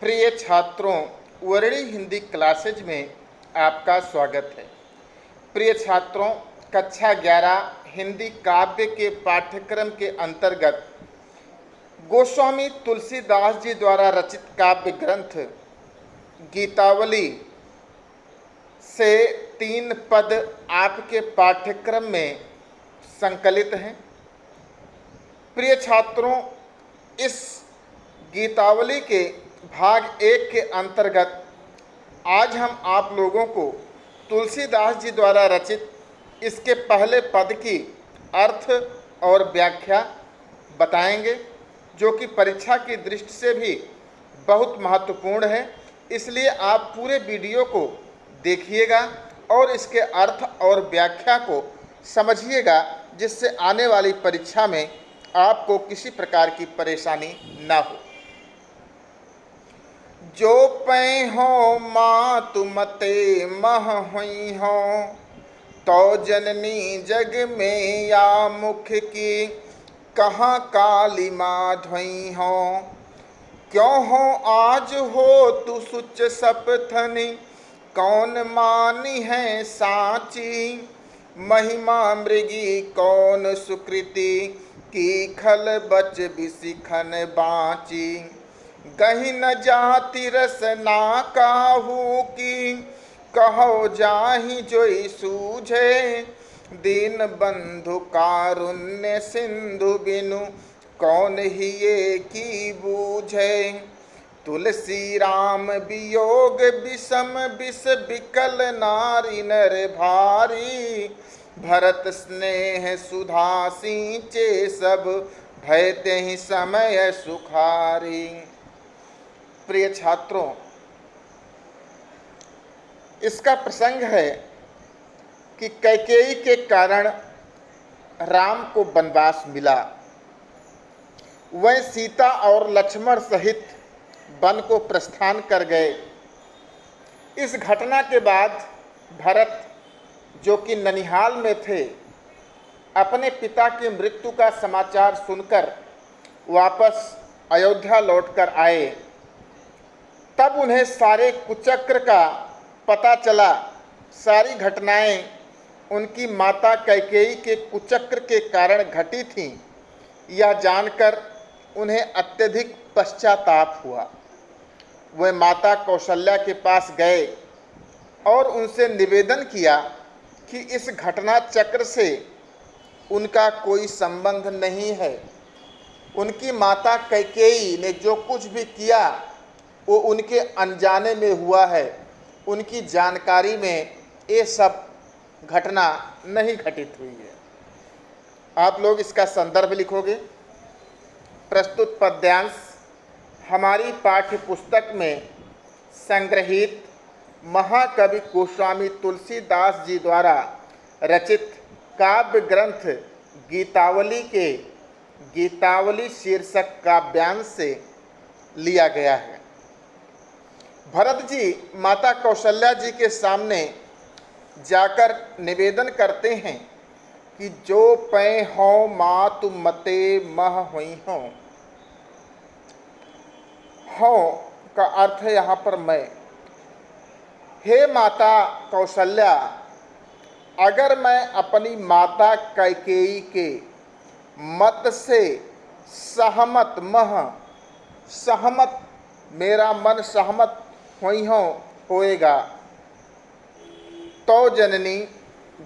प्रिय छात्रों, वर्णी हिंदी क्लासेज में आपका स्वागत है। प्रिय छात्रों, कक्षा 11 हिंदी काव्य के पाठ्यक्रम के अंतर्गत गोस्वामी तुलसीदास जी द्वारा रचित काव्य ग्रंथ गीतावली से 3 पद आपके पाठ्यक्रम में संकलित हैं। प्रिय छात्रों, इस गीतावली के भाग 1 के अंतर्गत आज हम आप लोगों को तुलसीदास जी द्वारा रचित इसके पहले पद की अर्थ और व्याख्या बताएंगे, जो कि परीक्षा की दृष्टि से भी बहुत महत्वपूर्ण है। इसलिए आप पूरे वीडियो को देखिएगा और इसके अर्थ और व्याख्या को समझिएगा, जिससे आने वाली परीक्षा में आपको किसी प्रकार की परेशानी ना हो। जो पै हो मातु मते मह हुई हो, तो जननी जग में या मुख की कहाँ काली माँ धोई हो। क्यों हो आज हो तू सुच सपथनी, कौन मानी है साची। महिमा मृगी कौन सुकृति, की खल बच बिसिखन बाची। गही न जाति रसना काहू की, कहो जाहि जोई सूझे। दीन बंधु कारुण्य सिंधु बिनु, कौन ही ये की बूझे। तुलसी राम वियोग विषम विष विकल नारी नर भारी। भरत स्नेह सुधा सींचे सब, भयते ही समय सुखारी। प्रिय छात्रों, इसका प्रसंग है कि कैकेयी के कारण राम को वनवास मिला। वह सीता और लक्ष्मण सहित वन को प्रस्थान कर गए। इस घटना के बाद भरत, जो कि ननिहाल में थे, अपने पिता की मृत्यु का समाचार सुनकर वापस अयोध्या लौटकर आए। तब उन्हें सारे कुचक्र का पता चला। सारी घटनाएं उनकी माता कैकेयी के कुचक्र के कारण घटी थीं। यह जानकर उन्हें अत्यधिक पश्चाताप हुआ। वे माता कौशल्या के पास गए और उनसे निवेदन किया कि इस घटना चक्र से उनका कोई संबंध नहीं है। उनकी माता कैकेयी ने जो कुछ भी किया वो उनके अनजाने में हुआ है। उनकी जानकारी में ये सब घटना नहीं घटित हुई है। आप लोग इसका संदर्भ लिखोगे। प्रस्तुत पद्यांश हमारी पाठ्य पुस्तक में संग्रहित महाकवि गोस्वामी तुलसीदास जी द्वारा रचित काव्य ग्रंथ गीतावली के गीतावली शीर्षक काव्यांश से लिया गया है। भरत जी माता कौशल्या जी के सामने जाकर निवेदन करते हैं कि जो पै हो मातु मते मह हुई हो का अर्थ है यहाँ पर मैं। हे माता कौशल्या, अगर मैं अपनी माता कैकेयी के मत से सहमत, सहमत मेरा मन सहमत हुई होएगा, तो जननी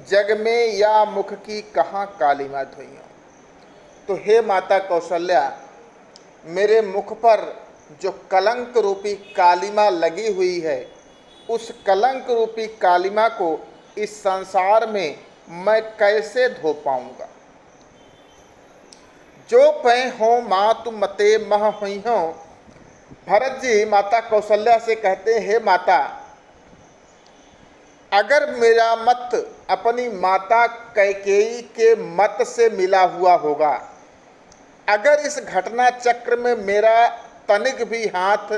जग में या मुख की कहाँ कालिमा धोई हो। तो हे माता कौशल्या, मेरे मुख पर जो कलंक रूपी कालिमा लगी हुई है, उस कलंक रूपी कालिमा को इस संसार में मैं कैसे धो पाऊंगा। जो पै हो मातु मते मह हुई हो। भरत जी माता कौशल्या से कहते हैं, हे माता, अगर मेरा मत अपनी माता कैकेयी के मत से मिला हुआ होगा, अगर इस घटना चक्र में मेरा तनिक भी हाथ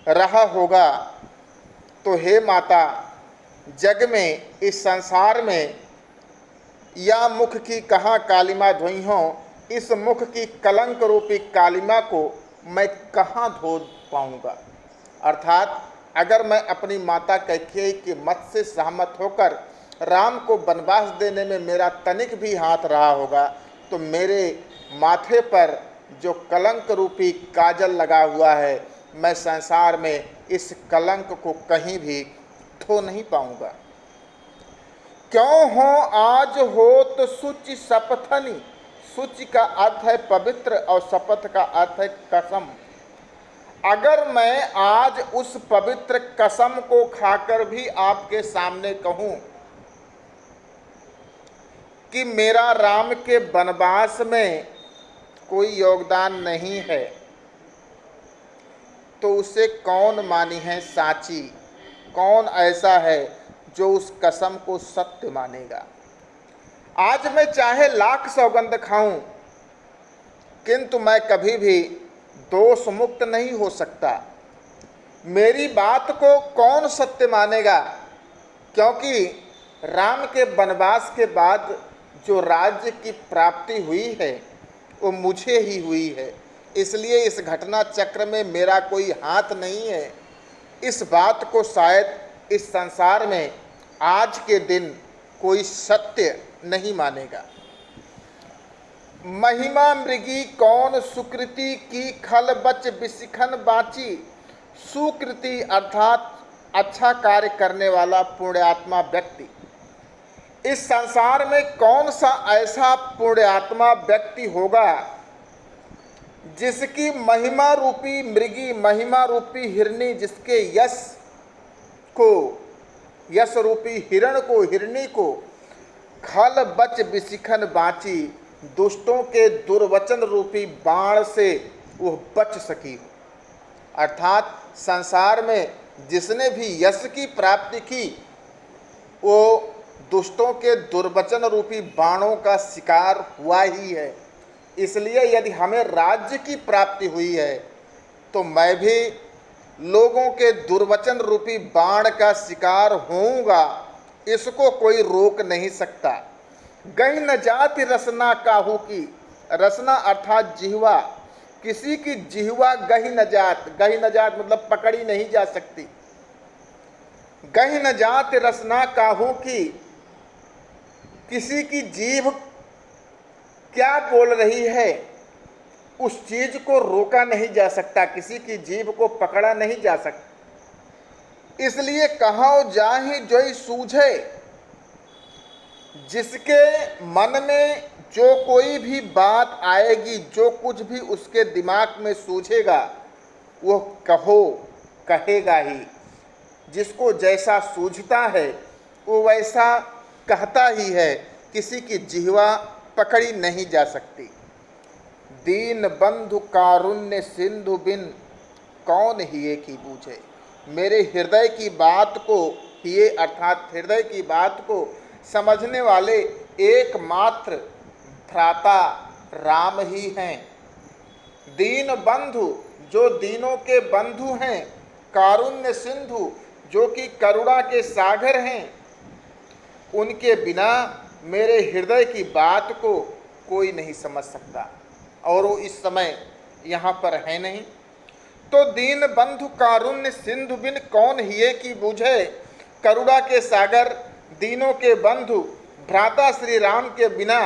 रहा होगा, तो हे माता, जग में, इस संसार में या मुख की कहाँ कालिमा धोई हो, इस मुख की कलंक रूपी कालिमा को मैं कहाँ धो पाऊंगा। अर्थात अगर मैं अपनी माता कैकेयी के मत से सहमत होकर राम को वनवास देने में मेरा तनिक भी हाथ रहा होगा तो मेरे माथे पर जो कलंक रूपी काजल लगा हुआ है, मैं संसार में इस कलंक को कहीं भी धो नहीं पाऊंगा। क्यों हो आज होत शुचि शपथनी। शुचि का अर्थ है पवित्र और शपथ का अर्थ है कसम। अगर मैं आज उस पवित्र कसम को खाकर भी आपके सामने कहूं कि मेरा राम के वनवास में कोई योगदान नहीं है, तो उसे कौन मानी है साची? कौन ऐसा है जो उस कसम को सत्य मानेगा? आज मैं चाहे लाख सौगंध खाऊं, किंतु मैं कभी भी दोष मुक्त नहीं हो सकता। मेरी बात को कौन सत्य मानेगा? क्योंकि राम के वनवास के बाद जो राज्य की प्राप्ति हुई है वो मुझे ही हुई है, इसलिए इस घटना चक्र में मेरा कोई हाथ नहीं है। इस बात को शायद इस संसार में आज के दिन कोई सत्य नहीं मानेगा। महिमा मृगी कौन सुकृति की खल बच बिसिखन बाची। सुकृति अर्थात अच्छा कार्य करने वाला पुण्यात्मा व्यक्ति। इस संसार में कौन सा ऐसा पुण्यात्मा व्यक्ति होगा जिसकी महिमा रूपी मृगी, महिमा रूपी हिरणी, जिसके यश रूपी हिरण को, हिरणी को खल बच बिसिखन बाची, दुष्टों के दुर्वचन रूपी बाण से वह बच सकी। अर्थात संसार में जिसने भी यश की प्राप्ति की वो दुष्टों के दुर्वचन रूपी बाणों का शिकार हुआ ही है। इसलिए यदि हमें राज्य की प्राप्ति हुई है तो मैं भी लोगों के दुर्वचन रूपी बाण का शिकार होऊंगा, इसको कोई रोक नहीं सकता। गहि न जाति रसना काहू की। रसना अर्थात जिह्वा। किसी की जिह्वा गहि न जात, गहि न जात मतलब पकड़ी नहीं जा सकती। गहि न जात रसना काहू की। किसी की जीभ क्या बोल रही है उस चीज को रोका नहीं जा सकता, किसी की जीभ को पकड़ा नहीं जा सकता। इसलिए कहो जाहि जोई सूझे। जिसके मन में जो कोई भी बात आएगी, जो कुछ भी उसके दिमाग में सूझेगा वो कहेगा ही। जिसको जैसा सूझता है वो वैसा कहता ही है, किसी की जिह्वा पकड़ी नहीं जा सकती। दीन बंधु कारुण्य सिंधु बिन कौन हिये की बूझे। मेरे हृदय की बात को, हिये अर्थात हृदय की बात को समझने वाले एकमात्र भ्राता राम ही हैं। दीन बंधु जो दीनों के बंधु हैं, कारुण्य सिंधु जो कि करुणा के सागर हैं, उनके बिना मेरे हृदय की बात को कोई नहीं समझ सकता, और वो इस समय यहाँ पर है नहीं। तो दीन बंधु कारुण्य सिंधु बिन कौन हिये की बूझे। करुणा के सागर, दीनों के बंधु भ्राता श्री राम के बिना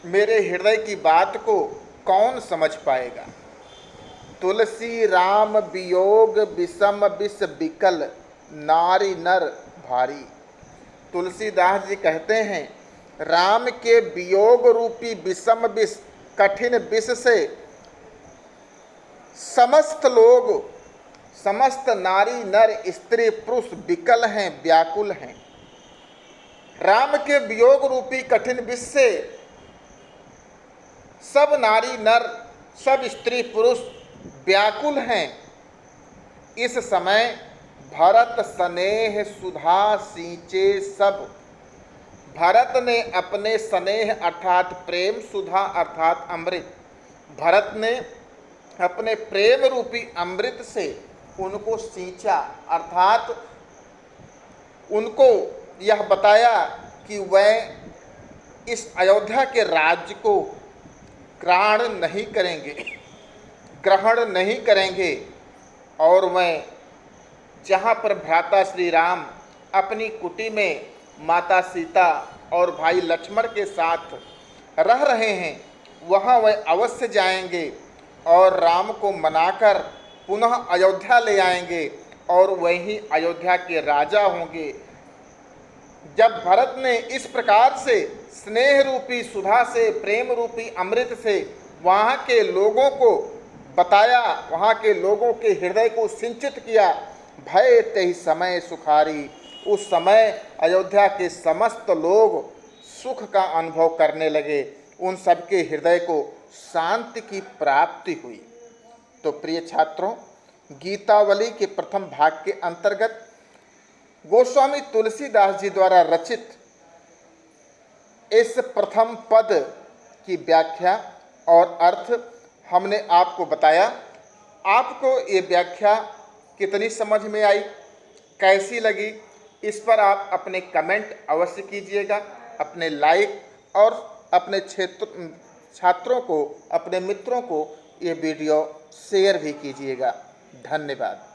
मेरे हृदय की बात को कौन समझ पाएगा। तुलसी राम वियोग विषम विष विकल नारी नर भारी। तुलसीदास जी कहते हैं राम के वियोग रूपी विषम विष, कठिन विष से समस्त लोग, समस्त नारी नर स्त्री पुरुष विकल हैं, व्याकुल हैं। राम के वियोग रूपी कठिन विष से सब नारी नर, सब स्त्री पुरुष व्याकुल हैं। इस समय भरत स्नेह सुधा सींचे सब। भरत ने अपने स्नेह अर्थात प्रेम, सुधा अर्थात अमृत, भरत ने अपने प्रेम रूपी अमृत से उनको सींचा, अर्थात उनको यह बताया कि वह इस अयोध्या के राज्य को ग्रहण नहीं करेंगे, और वह जहाँ पर भ्राता श्री राम अपनी कुटी में माता सीता और भाई लक्ष्मण के साथ रह रहे हैं, वहाँ वह अवश्य जाएंगे और राम को मनाकर पुनः अयोध्या ले आएंगे और वहीं अयोध्या के राजा होंगे। जब भरत ने इस प्रकार से स्नेह रूपी सुधा से, प्रेम रूपी अमृत से वहाँ के लोगों को बताया, वहाँ के लोगों के हृदय को सिंचित किया, भय तेहि समय सुखारी, उस समय अयोध्या के समस्त लोग सुख का अनुभव करने लगे, उन सबके हृदय को शांति की प्राप्ति हुई। तो प्रिय छात्रों, गीतावली के प्रथम भाग के अंतर्गत गोस्वामी तुलसीदास जी द्वारा रचित इस प्रथम पद की व्याख्या और अर्थ हमने आपको बताया। आपको ये व्याख्या कितनी समझ में आई, कैसी लगी, इस पर आप अपने कमेंट अवश्य कीजिएगा। अपने लाइक और अपने छात्रों को, अपने मित्रों को ये वीडियो शेयर भी कीजिएगा। धन्यवाद।